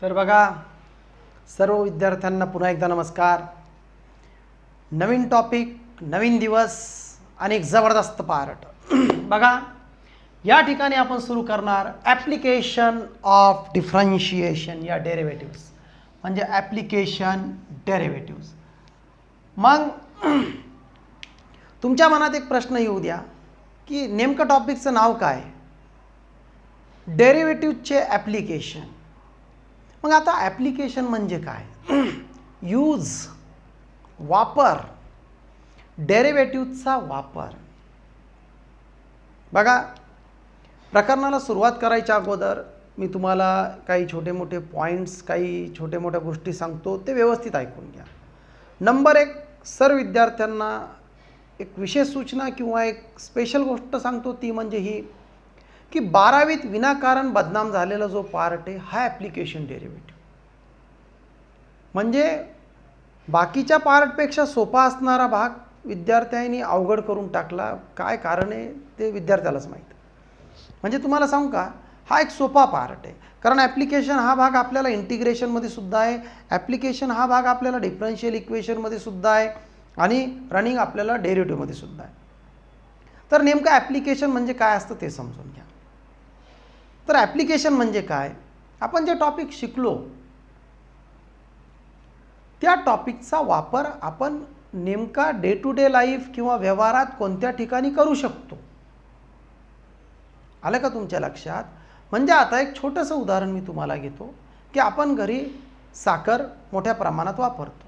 तर बघा, सर्व विद्यार्थ्यांना पुन्हा एकदा नमस्कार. नवीन टॉपिक, नवीन दिवस आणि एक जबरदस्त पार्ट. बघा, या ठिकाणी आपण सुरू करणार ॲप्लिकेशन ऑफ डिफरन्शिएशन या डेरिव्हेटिव्ह्ज, म्हणजे ॲप्लिकेशन डेरिव्हेटिव्ह्ज. मग तुमच्या मनात एक प्रश्न येऊ द्या की नेमकं टॉपिकचं नाव काय? डेरिव्हेटिव्हचे ॲप्लिकेशन. मग आता ॲप्लिकेशन म्हणजे काय? यूज, वापर, डेरिव्हेटिव्हचा वापर. बघा, प्रकरणाला सुरुवात करायच्या अगोदर मी तुम्हाला काही छोटे मोठे पॉईंट्स, काही छोट्या मोठ्या गोष्टी सांगतो, ते व्यवस्थित ऐकून घ्या. नंबर 1, सर्व विद्यार्थ्यांना एक विशेष सूचना किंवा एक स्पेशल गोष्ट सांगतो, ती म्हणजे ही की 12वीत विनाकारण बदनाम झालेला जो पार्ट आहे हा ॲप्लिकेशन डेरिव्हेटिव्ह. म्हणजे बाकीच्या पार्टपेक्षा सोपा असणारा भाग विद्यार्थ्यांनी अवघड करून टाकला. काय कारण आहे ते विद्यार्थ्यालाच माहीत. म्हणजे तुम्हाला सांगू का, हा एक सोपा पार्ट आहे. कारण ॲप्लिकेशन हा भाग आपल्याला इंटिग्रेशनमध्ये सुद्धा आहे, ॲप्लिकेशन हा भाग आपल्याला डिफरन्शियल इक्वेशनमध्ये सुद्धा आहे आणि रनिंग आपल्याला डेरिव्हेटिव्हमध्ये सुद्धा आहे. तर नेमकं ॲप्लिकेशन म्हणजे काय असतं ते समजून घ्या. तर ॲप्लिकेशन म्हणजे काय? आपण जे टॉपिक शिकलो त्या टॉपिकचा वापर आपण नेमका डे टू डे लाईफ किंवा व्यवहारात कोणत्या ठिकाणी करू शकतो. आलं का तुमच्या लक्षात? म्हणजे आता एक छोटंसं उदाहरण मी तुम्हाला घेतो की आपण घरी साखर मोठ्या प्रमाणात वापरतो.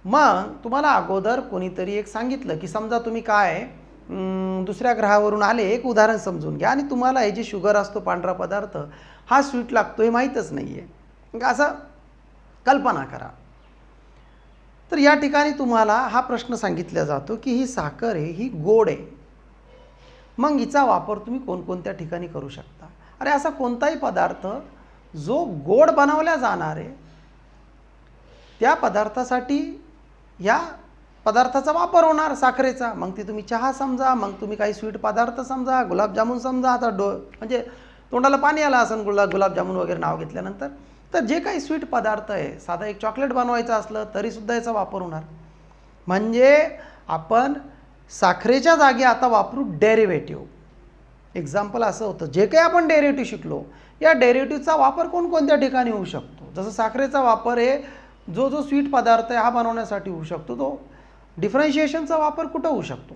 मग तुम्हाला अगोदर कोणीतरी एक सांगितलं की समजा तुम्ही काय दुसऱ्या ग्रहावरून आले, एक उदाहरण समजून घ्या, आणि तुम्हाला हे जे शुगर असतो, पांढरा पदार्थ, हा स्वीट लागतो हे माहीतच नाही आहे. असं कल्पना करा. तर या ठिकाणी तुम्हाला हा प्रश्न सांगितला जातो की ही साखर आहे, ही गोड आहे. मग हिचा वापर तुम्ही कोणकोणत्या ठिकाणी करू शकता? अरे, असा कोणताही पदार्थ जो गोड बनवला जाणार आहे त्या पदार्थासाठी या पदार्थाचा वापर होणार, साखरेचा. मग ती तुम्ही चहा समजा, मग तुम्ही काही स्वीट पदार्थ समजा, गुलाबजामुन समजा. आता म्हणजे तोंडाला पाणी आलं असं गुलाबजामुन वगैरे नाव घेतल्यानंतर. तर जे काही स्वीट पदार्थ आहे, साधा एक चॉकलेट बनवायचं असलं तरीसुद्धा याचा वापर होणार. म्हणजे आपण साखरेच्या जागी आता वापरू डेरिव्हेटिव्ह. एक्झाम्पल असं होतं, जे काही आपण डेरिव्हेटिव्ह शिकलो या डेरिव्हेटिव्हचा वापर कोणकोणत्या ठिकाणी होऊ शकतो. जसं साखरेचा वापर आहे जो स्वीट पदार्थ आहे हा बनवण्यासाठी होऊ शकतो, तो डिफरन्शिएशनचा वापर कुठं होऊ शकतो.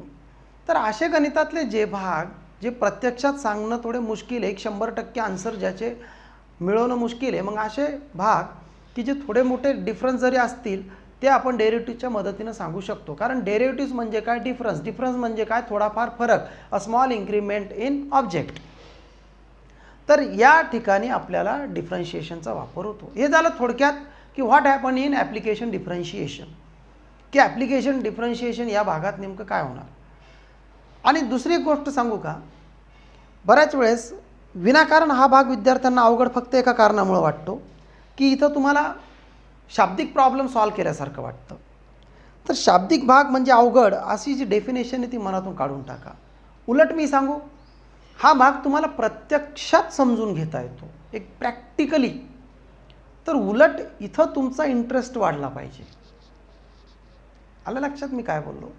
तर असे गणितातले जे भाग जे प्रत्यक्षात सांगणं थोडे मुश्किल आहे, 100% आन्सर ज्याचे मिळवणं मुश्किल आहे, मग असे भाग की जे थोडे मोठे डिफरन्स जरी असतील ते आपण डेरिव्हेटिव्हच्या मदतीनं सांगू शकतो. कारण डेरिव्हेटिव्ह्ज म्हणजे काय? डिफरन्स म्हणजे काय? थोडाफार फरक, a small increment in object. तर या ठिकाणी आपल्याला डिफरन्शिएशनचा वापर होतो. हे झालं थोडक्यात की what happen in application differentiation, की ॲप्लिकेशन डिफरन्शिएशन या भागात नेमकं काय होणार. आणि दुसरी एक गोष्ट सांगू का, बऱ्याच वेळेस विनाकारण हा भाग विद्यार्थ्यांना अवघड फक्त एका कारणामुळे वाटतो की इथं तुम्हाला शाब्दिक प्रॉब्लेम सॉल्व्ह केल्यासारखं वाटतं. तर शाब्दिक भाग म्हणजे अवघड अशी जी डेफिनेशन आहे ती मनातून काढून टाका. उलट मी सांगू, हा भाग तुम्हाला प्रत्यक्षात समजून घेता येतो, एक प्रॅक्टिकली. तर उलट इथं तुमचा इंटरेस्ट वाढला पाहिजे. आलं लक्षात मी काय बोललो?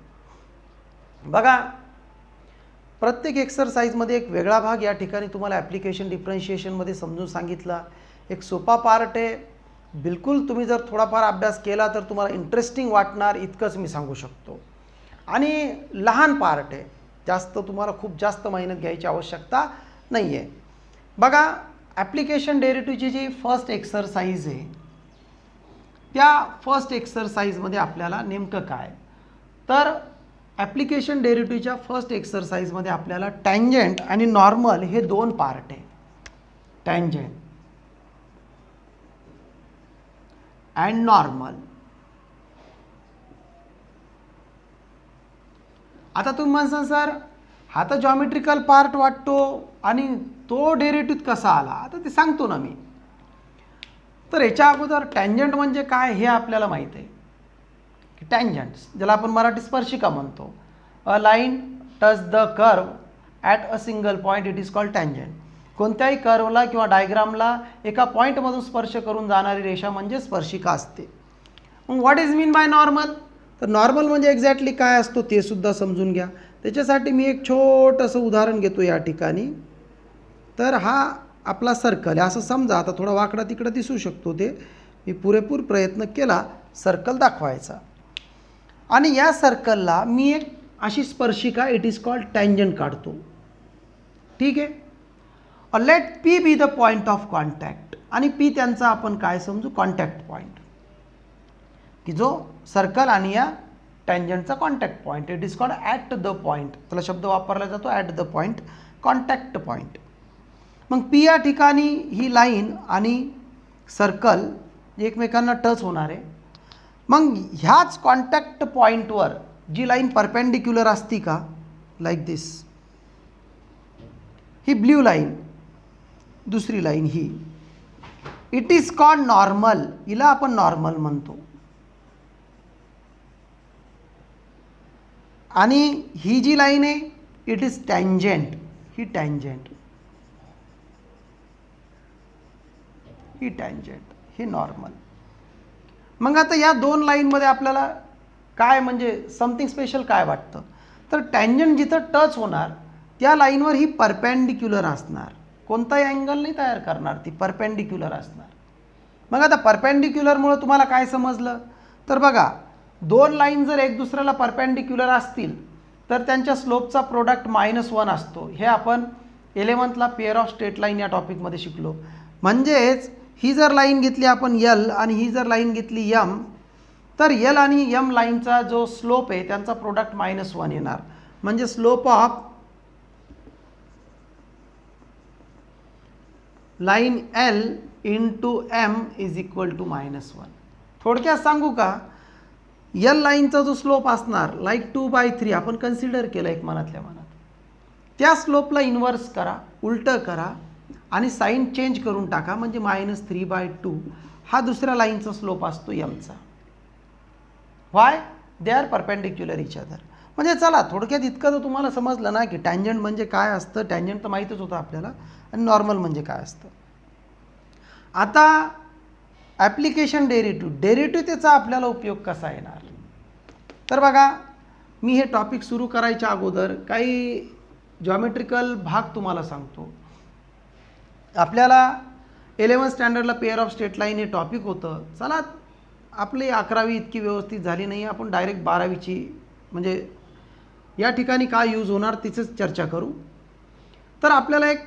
बघा, प्रत्येक एक्सरसाइजमध्ये एक वेगळा भाग या ठिकाणी तुम्हाला ॲप्लिकेशन डिफरन्शिएशनमध्ये समजून सांगितला. एक सोपा पार्ट आहे. बिलकुल तुम्ही जर थोडाफार अभ्यास केला तर तुम्हाला इंटरेस्टिंग वाटणार, इतकंच मी सांगू शकतो. आणि लहान पार्ट आहे, जास्त तुम्हाला खूप जास्त मेहनत घ्यायची आवश्यकता नाही आहे. बघा, ॲप्लिकेशन डेरिव्हेटिव्हची जी फर्स्ट एक्सरसाइज आहे त्या फर्स्ट एक्सरसाइजमध्ये आपल्याला नेमकं काय, तर ॲप्लिकेशन डेरिव्हेटिव्हच्या फर्स्ट एक्सरसाइजमध्ये आपल्याला टँजंट आणि नॉर्मल हे दोन पार्ट आहे. Tangent and normal. आता तुम्ही म्हणसाल सर हा तर जॉमेट्रिकल पार्ट वाटतो आणि तो डेरिव्हेटिव्ह कसा आला, आता ते सांगतो ना मी. तर याच्या अगोदर टँजंट म्हणजे काय हे आपल्याला माहीत आहे की टँजंट, ज्याला आपण मराठी स्पर्शिका म्हणतो. अ line touch the curve at a single point, it is called tangent. कोणत्याही कर्वला किंवा डायग्रामला एका पॉईंटमधून स्पर्श करून जाणारी रेषा म्हणजे स्पर्शिका असते. मग what is mean by normal? तर नॉर्मल म्हणजे एक्झॅक्टली काय असतो ते सुद्धा समजून घ्या. त्याच्यासाठी मी एक छोटंसं उदाहरण घेतो या ठिकाणी. तर हा आपला सर्कल आहे असं समजा. आता थोडा वाकडा तिकडं दिसू शकतो, ते मी पुरेपूर प्रयत्न केला सर्कल दाखवायचा. आणि या सर्कलला मी एक अशी स्पर्शिका इट इज कॉल्ड टँजंट काढतो. ठीक आहे. Let P be the point of contact. आणि पी त्यांचा आपण काय समजू? कॉन्टॅक्ट पॉईंट, की जो सर्कल आणि या टँजंटचा contact point. It is called at the point. त्याला शब्द वापरला जातो at the point, contact point. मग पी या ठिकाणी ही लाईन आणि सर्कल एकमेकांना टच होणार आहे. मग ह्याच कॉन्टॅक्ट पॉईंटवर जी लाईन परपेंडिक्युलर असती का, लाईक दिस, ही ब्ल्यू लाईन, दुसरी line he, it is called normal. हिला आपण नॉर्मल म्हणतो. आणि ही जी लाईन आहे it is tangent. He tangent, he tangent, ही नॉर्मल. मग आता या दोन लाईनमध्ये आपल्याला काय म्हणजे समथिंग स्पेशल काय वाटतं? तर टँजंट जिथं टच होणार त्या लाईनवर ही परपेंडिक्युलर असणार. कोणताही अँगल नाही तयार करणार, ती परपेंडिक्युलर असणार. मग आता परपेंडिक्युलरमुळे तुम्हाला काय समजलं? तर बघा, दोन लाईन जर एक दुसऱ्याला परपेंडिक्युलर असतील तर त्यांच्या स्लोपचा प्रोडक्ट -1 असतो. हे आपण 11thला पेअर ऑफ स्ट्रेट लाईन या टॉपिकमध्ये शिकलो. म्हणजेच ही जर लाईन घेतली आपण L आणि ही जर लाईन घेतली M, तर L आणि M लाईनचा जो स्लोप आहे त्यांचा प्रोडक्ट -1 येणार. म्हणजे slope of line L into M is equal to -1. थोडक्यात सांगू का, L लाईनचा जो स्लोप असणार लाईक 2/3 आपण कन्सिडर केलं एक मनातल्या मनात, त्या स्लोपला इन्व्हर्स करा, उलटं करा आणि साईन चेंज करून टाका. म्हणजे -3/2 हा दुसऱ्या लाईनचा स्लोप असतो Mचा. Why? They are perpendicular each other. म्हणजे चला थोडक्यात इतकं तर तुम्हाला समजलं ना की टँजंट म्हणजे काय असतं. टँजंट तर माहीतच होतं आपल्याला, आणि नॉर्मल म्हणजे काय असतं. आता ॲप्लिकेशन डेरिव्हेटिव्ह. डेरिव्हेटिव्ह त्याचा आपल्याला उपयोग कसा येणार? तर बघा, मी हे टॉपिक सुरू करायच्या अगोदर काही जॉमेट्रिकल भाग तुम्हाला सांगतो. आपल्याला 11th स्टँडर्डला पेअर ऑफ स्ट्रेट लाईन हे टॉपिक होतं. चला, आपली 11वी इतकी व्यवस्थित झाली नाही, आपण डायरेक्ट 12वीची म्हणजे या ठिकाणी काय यूज होणार तिचंच चर्चा करू. तर आपल्याला एक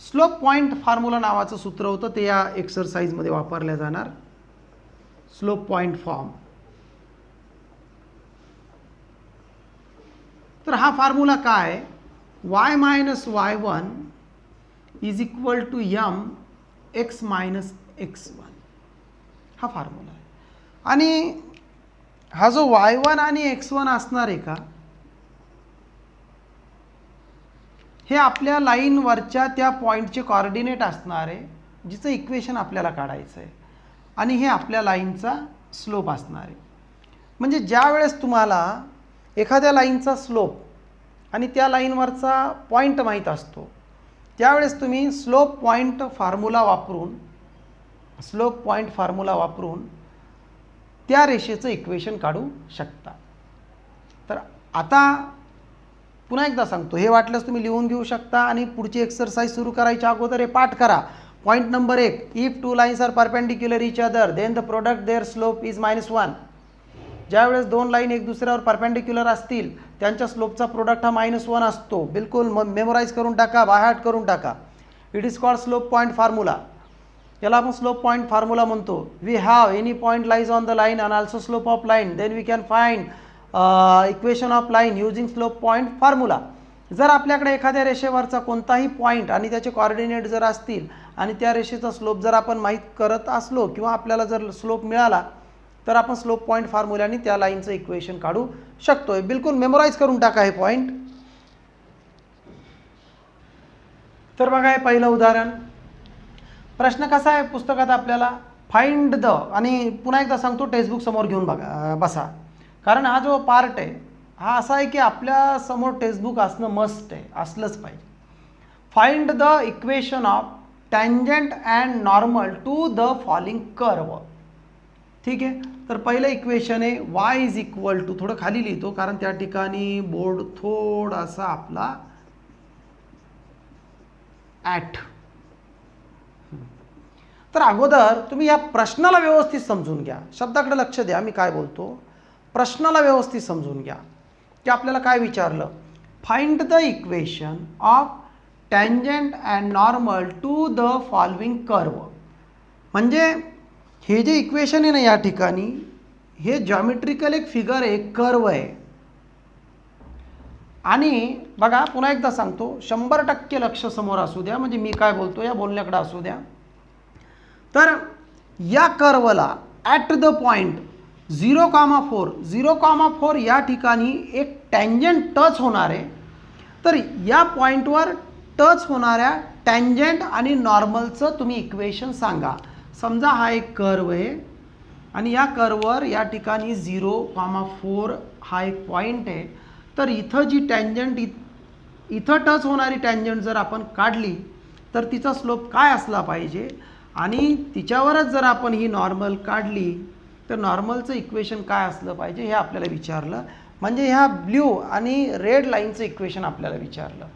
स्लोप पॉईंट फॉर्म्युला नावाचं सूत्र होतं, ते या एक्सरसाइजमध्ये वापरल्या जाणार. Slope point form. तर हा फॉर्म्युला काय? y - y1 is equal to x - x1 हा फॉर्म्युला आहे. आणि हा जो y1 आणि x1 असणार आहे का, हे आपल्या लाईनवरच्या त्या पॉईंटचे कॉर्डिनेट असणार आहे, जिचं इक्वेशन आपल्याला काढायचं आहे. आणि हे आपल्या लाईनचा स्लोप असणार आहे. म्हणजे ज्या वेळेस तुम्हाला एखाद्या लाईनचा स्लोप आणि त्या लाईनवरचा पॉईंट माहीत असतो, त्यावेळेस तुम्ही स्लोप पॉईंट फॉर्म्युला वापरून त्या रेषेचं इक्वेशन काढू शकता. तर आता पुन्हा एकदा सांगतो, हे वाटल्यास तुम्ही लिहून घेऊ शकता आणि पुढची एक्सरसाइज सुरू करायच्या अगोदर हे पाठ करा. Point number 1, if two lines are perpendicular each other then the product there slope is -1. ज्यावेळेस दोन लाईन एक दुसऱ्यावर परपेंडिक्युलर असतील त्यांच्या स्लोपचा प्रोडक्ट हा -1 असतो. बिलकुल मेमोराईज करून टाका, बायहार्ट करून टाका. It is called slope point formula. याला आपण स्लोप पॉईंट फॉर्म्युला म्हणतो. We have any point lies on the line and also slope of line, then we can find equation of line using slope point formula. जर आपल्याकडे एखाद्या रेषेवरचा कोणताही point आणि त्याचे coordinate जर असतील आणि त्या रेषेचा स्लोप जर आपण माहीत करत असलो किंवा आपल्याला जर स्लोप मिळाला तर आपण स्लोप पॉईंट फॉर्म्युल्याने त्या लाईनचं इक्वेशन काढू शकतो. बिलकुल मेमोराईज करून टाका हे पॉईंट. तर बघा, हे पहिलं उदाहरण. प्रश्न कसा आहे पुस्तकात आपल्याला, फाइंड द, आणि पुन्हा एकदा सांगतो टेक्स्टबुक समोर घेऊन बसा. कारण हा जो पार्ट आहे हा असा आहे की आपल्या समोर टेक्स्टबुक असणं मस्ट आहे, असलंच पाहिजे. Find the equation of tangent and normal to the falling curve. ठीक आहे, तर पहिलं इक्वेशन आहे y इज इक्वल टू, थोडं खाली लिहितो कारण त्या ठिकाणी बोर्ड थोडासा आपला ॲट. तर अगोदर तुम्ही या प्रश्नाला व्यवस्थित समजून घ्या, शब्दाकडे लक्ष द्या, मी काय बोलतो प्रश्नाला व्यवस्थित समजून घ्या की आपल्याला काय विचारलं. Find the equation of tangent and normal to the following curve. म्हणजे हे जे इक्वेशन आहे ना या ठिकाणी हे जॉमेट्रिकल एक फिगर आहे, कर्व आहे. आणि बघा पुन्हा एकदा सांगतो, 100% लक्ष समोर असू द्या, म्हणजे मी काय बोलतो या बोलण्याकडे असू द्या. तर या कर्वला ॲट द पॉईंट 0,4 या ठिकाणी एक टँजंट टच होणार आहे. तर या पॉईंटवर टच होणाऱ्या टँजंट आणि नॉर्मलचं तुम्ही इक्वेशन सांगा. समजा हा एक कर्व आहे आणि या कर्ववर या ठिकाणी 0,4 हा एक पॉईंट आहे. तर इथं जी टँजंट इथं टच होणारी टँजंट जर आपण काढली तर तिचा स्लोप काय असला पाहिजे आणि तिच्यावरच जर आपण ही नॉर्मल काढली तर नॉर्मलचं इक्वेशन काय असलं पाहिजे हे आपल्याला विचारलं. म्हणजे ह्या ब्ल्यू आणि रेड लाईनचं इक्वेशन आपल्याला विचारलं.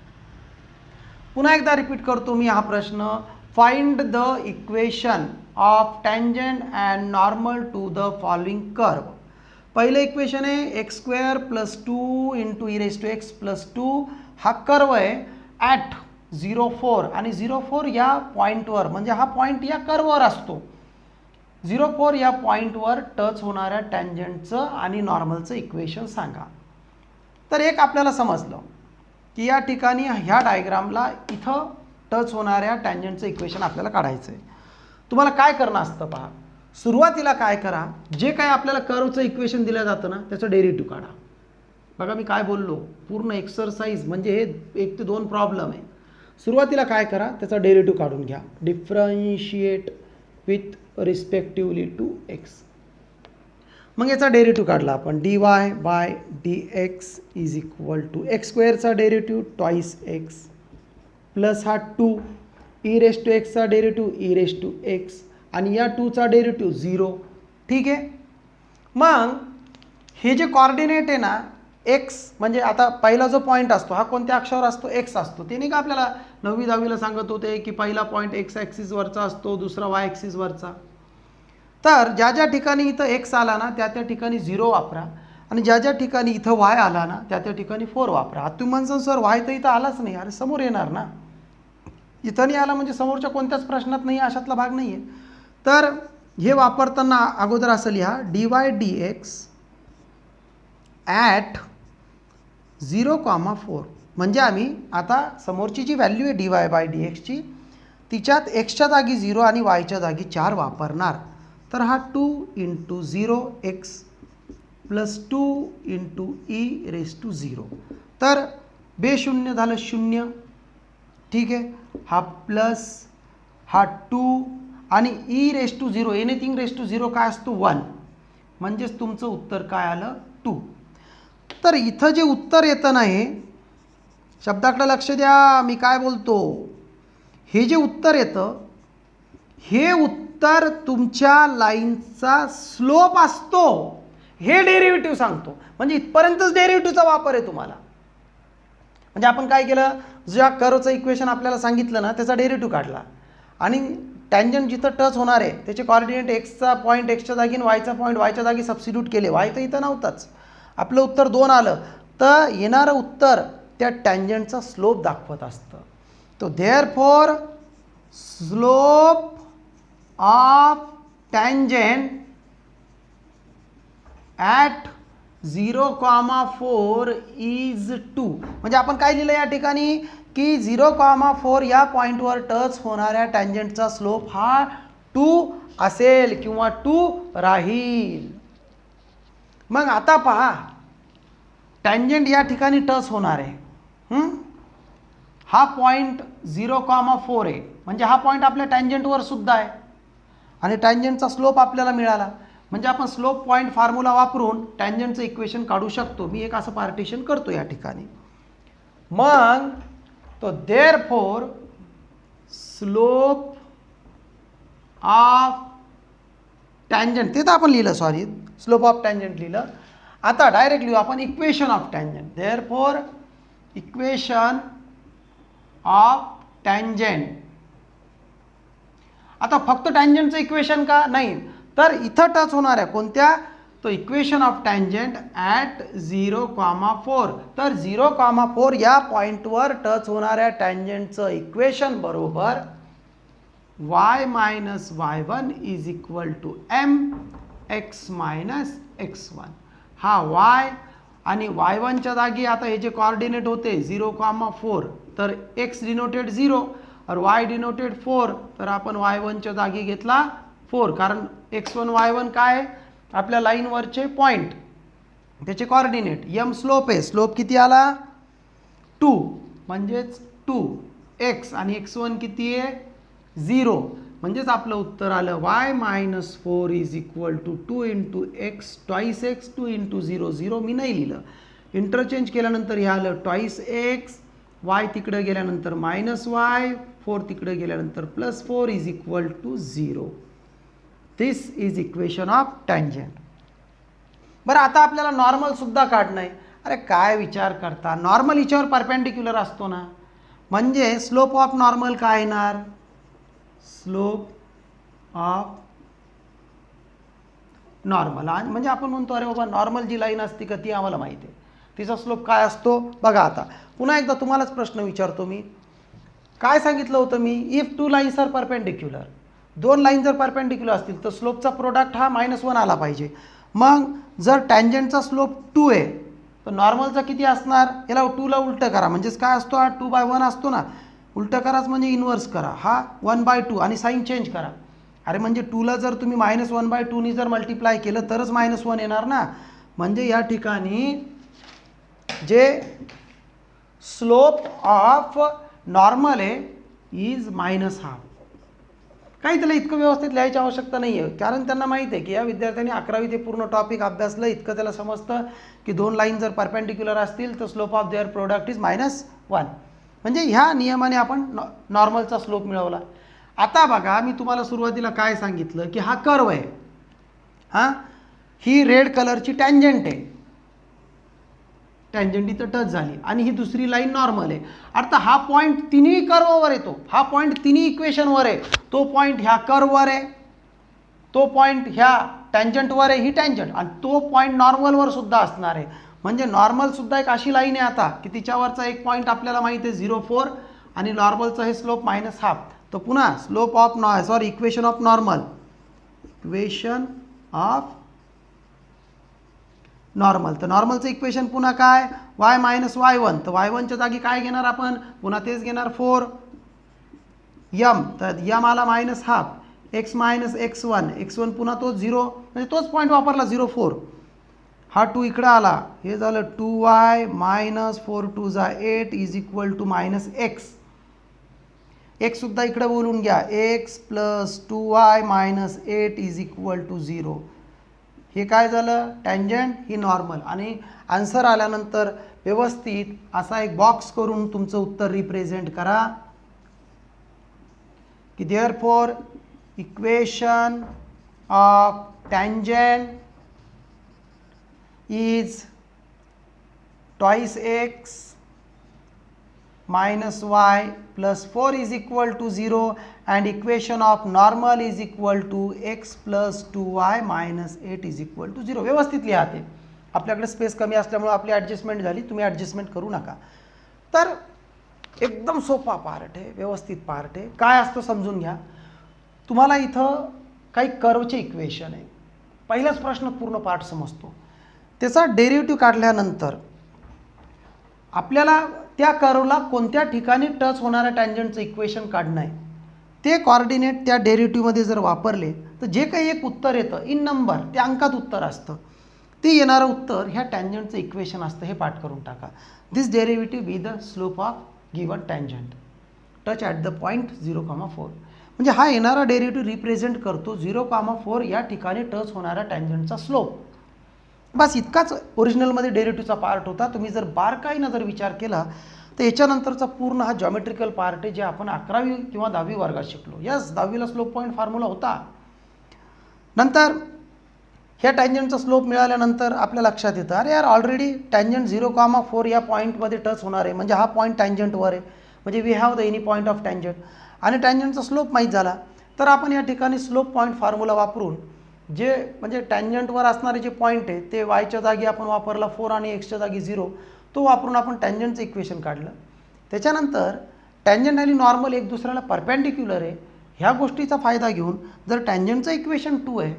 पुन्हा एकदा रिपीट करतो मी हा प्रश्न. Find the equation of tangent and normal to the following curve. पहिलं इक्वेशन आहे x² + 2 × e⁻x+2. हा कर्व आहे ॲट 0,4 आणि 0,4 या पॉईंटवर, म्हणजे हा पॉईंट या कर्ववर असतो. 0,4 या पॉईंटवर टच होणाऱ्या टँजंटचं आणि नॉर्मलचं इक्वेशन सांगा. तर एक आपल्याला समजलं की या ठिकाणी ह्या डायग्रामला इथं टच होणाऱ्या टँजंटचं इक्वेशन आपल्याला काढायचं आहे. तुम्हाला काय करणं असतं पहा, सुरुवातीला काय करा, जे काय आपल्याला कर्वचं इक्वेशन दिलं जातं ना त्याचं डेरिव्हेटिव्ह काढा. बघा मी काय बोललो, पूर्ण एक्सरसाइज म्हणजे हे 1 ते 2 प्रॉब्लेम आहे. सुरुवातीला काय करा, त्याचा डेरिव्हेटिव्ह काढून घ्या. Differentiate with respectively to x. मग याचा डेरिव्हेटिव्ह काढला आपण. dy/dx is equal to x² derivative twice x plus हा 2 e⁻x डेरिव्हेटिव्ह e⁻x आणि या 2चा डेरिव्हेटिव्ह 0. ठीक आहे. मग हे जे कॉर्डिनेट आहे ना x, म्हणजे आता पहिला जो पॉईंट असतो हा कोणत्या अक्षावर असतो, x असतो. ते नाही का आपल्याला 9वी 10वीला सांगत होते की पहिला पॉईंट x ॲक्सिसवरचा असतो, दुसरा y ॲक्सिसवरचा. तर ज्या ज्या ठिकाणी इथं x आला ना त्या त्या ठिकाणी 0 वापरा आणि ज्या ज्या ठिकाणी इथं y आला ना त्या त्या ठिकाणी 4 वापरा. आता तुम्ही म्हणसान सर y तर इथं आलाच नाही, अरे समोर येणार ना, इथं नाही आला म्हणजे समोरच्या कोणत्याच प्रश्नात नाही, अशातला भाग नाही आहे. तर हे वापरताना अगोदर असं लिहा dy/dx ॲट 0,4. म्हणजे आम्ही आता समोरची जी व्हॅल्यू आहे dy/dxची तिच्यात xच्या जागी 0 आणि yच्या जागी 4 वापरणार. तर हा 2 × 0x + 2 × e⁻0. तर बेशून्य झालं 0. ठीक आहे. हा प्लस हा 2 आणि e⁻0 एनिथिंग ⁻0 काय असतो 1. म्हणजेच तुमचं उत्तर काय आलं 2. तर इथं जे उत्तर येतं ना हे शब्दाकडे लक्ष द्या, मी काय बोलतो. हे जे उत्तर येतं हे उत्तर तुमच्या लाईनचा स्लोप असतो, हे डेरिव्हेटिव्ह सांगतो. म्हणजे इथपर्यंतच डेरिव्हेटिव्हचा वापर आहे तुम्हाला. म्हणजे आपण काय केलं, ज्या कर्वचं इक्वेशन आपल्याला सांगितलं ना त्याचा डेरिव्हेटिव्ह काढला आणि टँजंट जिथं टच होणार आहे त्याचे कॉर्डिनेट एक्सचा पॉईंट एक्सच्या जागी आणि वायचा पॉईंट वायच्या जागी सबस्टिट्यूट केले. वाय तर इथं नव्हताच, आपलं उत्तर 2 आलं. तर येणारं उत्तर त्या टँजंटचा स्लोप दाखवत असतं. तो therefore slope of tangent at 0,4 is 2. म्हणजे आपण काय लिहिलं या ठिकाणी की 0,4 या पॉईंटवर टच होणाऱ्या टँजंटचा स्लोप हा 2 असेल किंवा 2 राहील. मग आता पहा टँजंट या ठिकाणी टच होणार आहे. हा पॉईंट 0,4 आहे म्हणजे हा पॉईंट आपल्या टँजंटवर सुद्धा आहे आणि टँजंटचा स्लोप आपल्याला मिळाला. म्हणजे आपण स्लोप पॉईंट फॉर्म्युला वापरून टँजंटचं इक्वेशन काढू शकतो. मी एक असं पार्टिशन करतो या ठिकाणी. मग तो देअरफॉर स्लोप ऑफ टँजंट, ते तर आपण लिहिलं, सॉरी स्लोप ऑफ टँजंट लिहिलं. आता डायरेक्ट लिहू आपण equation of tangent. Therefore equation of tangent. आता फक्त टँजंटचं इक्वेशन का नाही, तर इथं टच होणार आहे कोणत्या, तो इक्वेशन ऑफ टँजंट ॲट 0,4. तर 0,4 या पॉईंटवर टच होणाऱ्या टँजंटचं इक्वेशन बरोबर y minus y1 is equal to m x minus x1. हा y आणि y1च्या जागी आता हे जे कॉर्डिनेट होते 0,4, तर x डिनोटेड 0 और y डिनोटेड 4, तर आपण y1च्या जागी घेतला 4, कारण x1 y1 काय आपल्या लाईनवरचे पॉईंट, त्याचे कॉर्डिनेट. m स्लोप आहे, स्लोप किती आला 2, म्हणजेच 2x आणि x1 किती आहे 0, म्हणजेच आपलं उत्तर आलं y minus 4 is equal to 2 into x twice x 2 into 0 0 मी नाही लिहिलं, इंटरचेंज केल्यानंतर हे आलं ट्वाईस एक्स, y तिकडे गेल्यानंतर मायनस y, 4 तिकडे गेल्यानंतर plus 4 is equal to 0. This is equation of tangent. बरं, आता आपल्याला नॉर्मल सुद्धा काढणं आहे. अरे काय विचार करता, नॉर्मल हिच्यावर परपेंडिक्युलर असतो ना, म्हणजे स्लोप ऑफ नॉर्मल काय येणार, स्लोप ऑफ नॉर्मल. म्हणजे आपण म्हणतो अरे बाबा नॉर्मल जी लाईन असते का ती आम्हाला माहिती आहे, तिचा स्लोप काय असतो बघा. आता पुन्हा एकदा तुम्हालाच प्रश्न विचारतो मी, काय सांगितलं होतं मी, if two lines are perpendicular, दोन लाईन जर परपेंडिक्युलर असतील तर स्लोपचा प्रोडक्ट हा -1 आला पाहिजे. मग जर टँजंटचा स्लोप 2 आहे तर नॉर्मलचा किती असणार, याला 2ला उलटं करा, म्हणजेच काय असतो हा 2/1 असतो ना, उलटं कराच म्हणजे इन्व्हर्स करा, हा 1/2 आणि साईन चेंज करा. अरे म्हणजे 2ला जर तुम्ही -1/2 नी जर मल्टिप्लाय केलं तरच -1 येणार ना, म्हणजे या ठिकाणी जे स्लोप ऑफ नॉर्मल आहे इज -1/2. काही त्याला इतकं व्यवस्थित लिहायची आवश्यकता नाही आहे, कारण त्यांना माहीत आहे की या विद्यार्थ्यांनी 11वी ते पूर्ण टॉपिक अभ्यासलं, इतकं त्याला समजतं की दोन लाईन जर परपेंडिक्युलर असतील तर slope of their product is -1. म्हणजे ह्या नियमाने आपण नॉर्मलचा स्लोप मिळवला. आता बघा मी तुम्हाला सुरुवातीला काय सांगितलं की हा कर्व आहे, हां ही रेड कलरची टँजंट आहे, टँजंट इथं टच झाली आणि ही दुसरी लाईन नॉर्मल आहे. आता हा पॉईंट तिन्ही कर्ववर येतो, हा पॉईंट तिन्ही इक्वेशनवर आहे, तो पॉईंट ह्या कर्ववर आहे, तो पॉईंट ह्या टँजंटवर आहे, ही टँजंट, आणि तो पॉईंट नॉर्मलवर सुद्धा असणार आहे. म्हणजे नॉर्मल सुद्धा एक अशी लाईन आहे आता की तिच्यावरचा एक पॉईंट आपल्याला माहिती आहे 0,4 आणि नॉर्मलचं हे स्लोप -1/2. तर पुन्हा slope of equation of normal, equation of normal. तर नॉर्मलचं इक्वेशन पुन्हा काय y मायनस y1, तर y1च्या जागी काय घेणार आपण, पुन्हा तेच घेणार 4 m, तर m आला -1/2, x मायनस x1, x1 पुन्हा तो 0, म्हणजे तोच पॉईंट वापरला 0,4, हा 2 इकडं आला, हे झालं 2y मायनस 4 2 जा 8 is equal to -x. x सुद्धा इकडे बोलून घ्या, x plus 2y minus 8 is equal to 0. हे काय झालं, टँजंट ही नॉर्मल. आणि आन्सर आल्यानंतर व्यवस्थित असा एक बॉक्स करून तुमचं उत्तर रिप्रेझेंट करा की therefore equation of tangent is twice x minus y plus 4 is equal to 0 and equation of normal is equal to x plus 2y minus 8 is equal to 0. व्यवस्थित लिहा ते, आपल्याकडे स्पेस कमी असल्यामुळे आपली ॲडजस्टमेंट झाली, तुम्ही ॲडजस्टमेंट करू नका. तर एकदम सोपा पार्ट आहे, व्यवस्थित पार्ट आहे. काय असतं समजून घ्या. तुम्हाला इथं काही कर्वचे इक्वेशन आहे, पहिलाच प्रश्न पूर्ण पार्ट समजतो, त्याचा डेरिव्हेटिव्ह काढल्यानंतर आपल्याला त्या कर्वला कोणत्या ठिकाणी टच होणाऱ्या टँजंटचं इक्वेशन काढणं आहे. ते कॉर्डिनेट त्या डेरिव्हेटिव्हमध्ये जर वापरले तर जे काही एक उत्तर येतं इन नंबर, ते अंकात उत्तर असतं, ते येणारं उत्तर ह्या टँजंटचं इक्वेशन असतं, हे पाठ करून टाका. This derivative be the slope of given tangent touch at the point 0,4. म्हणजे हा येणारा डेरिव्हेटिव्ह रिप्रेझेंट करतो 0,4 या ठिकाणी टच होणाऱ्या टँजंटचा स्लोप. बस इतकाच ओरिजिनलमध्ये डेरिव्हेटिव्हचा पार्ट होता. तुम्ही जर बारकाईनं जर विचार केला तर याच्यानंतरचा पूर्ण हा जॉमेट्रिकल पार्ट आहे जे आपण 11वी किंवा 10वी वर्गात शिकलो. यस, 10वीला स्लोप पॉईंट फॉर्म्युला होता. नंतर ह्या टँजंटचा स्लोप मिळाल्यानंतर आपल्या लक्षात येतं अरे यार ऑलरेडी टँजंट 0,4 या पॉईंटमध्ये टच होणार आहे, म्हणजे हा पॉईंट टँजंटवर आहे, म्हणजे we have the any point of tangent. आणि टँजंटचा स्लोप माहीत झाला तर आपण या ठिकाणी स्लोप पॉईंट फॉर्म्युला वापरून जे म्हणजे टँजंटवर असणारे जे पॉईंट आहे ते वायच्या जागी आपण वापरला 4 आणि एक्सच्या जागी 0, तो वापरून आपण टँजंटचं इक्वेशन काढलं. त्याच्यानंतर टँजंट आणि नॉर्मल एक दुसऱ्याला परपेंडिक्युलर आहे ह्या गोष्टीचा फायदा घेऊन जर टँजंटचं इक्वेशन 2 आहे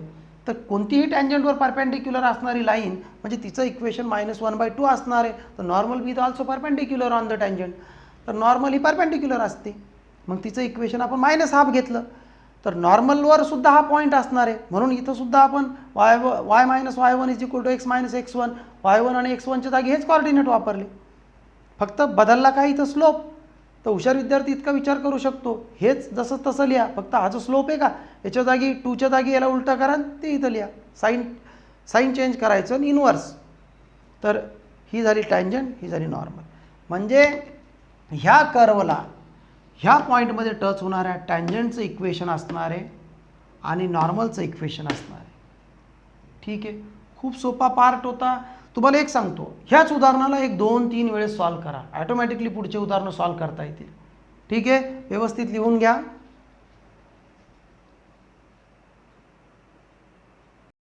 तर कोणतीही टँजंटवर परपेंडिक्युलर असणारी लाईन म्हणजे तिचं इक्वेशन -1/2 असणार आहे. तर normal be also perpendicular on the tangent, तर नॉर्मल ही परपेंडिक्युलर असते, मग तिचं इक्वेशन आपण -1/2 घेतलं तर नॉर्मलवर सुद्धा हा पॉईंट असणार आहे. म्हणून इथं सुद्धा आपण y - y1 = x - x1, y1 आणि x1च्या जागी हेच कॉर्डिनेट वापरले, फक्त बदलला काय इथं स्लोप. तर हुशार विद्यार्थी इतका विचार करू शकतो, हेच जसं तसं लिहा, फक्त हा जो स्लोप आहे का याच्या जागी 2च्या जागी याला उलटा करा ते इथं लिहा, साईन चेंज करायचं आणि इनवर्स. तर ही झाली टँजंट, ही झाली नॉर्मल. म्हणजे ह्या कर्वला ह्या पॉईंटमध्ये टच होणाऱ्या टँजंटचं इक्वेशन असणार आहे आणि नॉर्मलचं इक्वेशन असणार आहे. ठीक आहे, खूप सोपा पार्ट होता. तुम्हाला एक सांगतो, ह्याच उदाहरणाला 1, 2, 3 वेळेस सॉल्व करा, ॲटोमॅटिकली पुढचे उदाहरणं सॉल्व करता येतील. ठीक आहे, व्यवस्थित लिहून घ्या.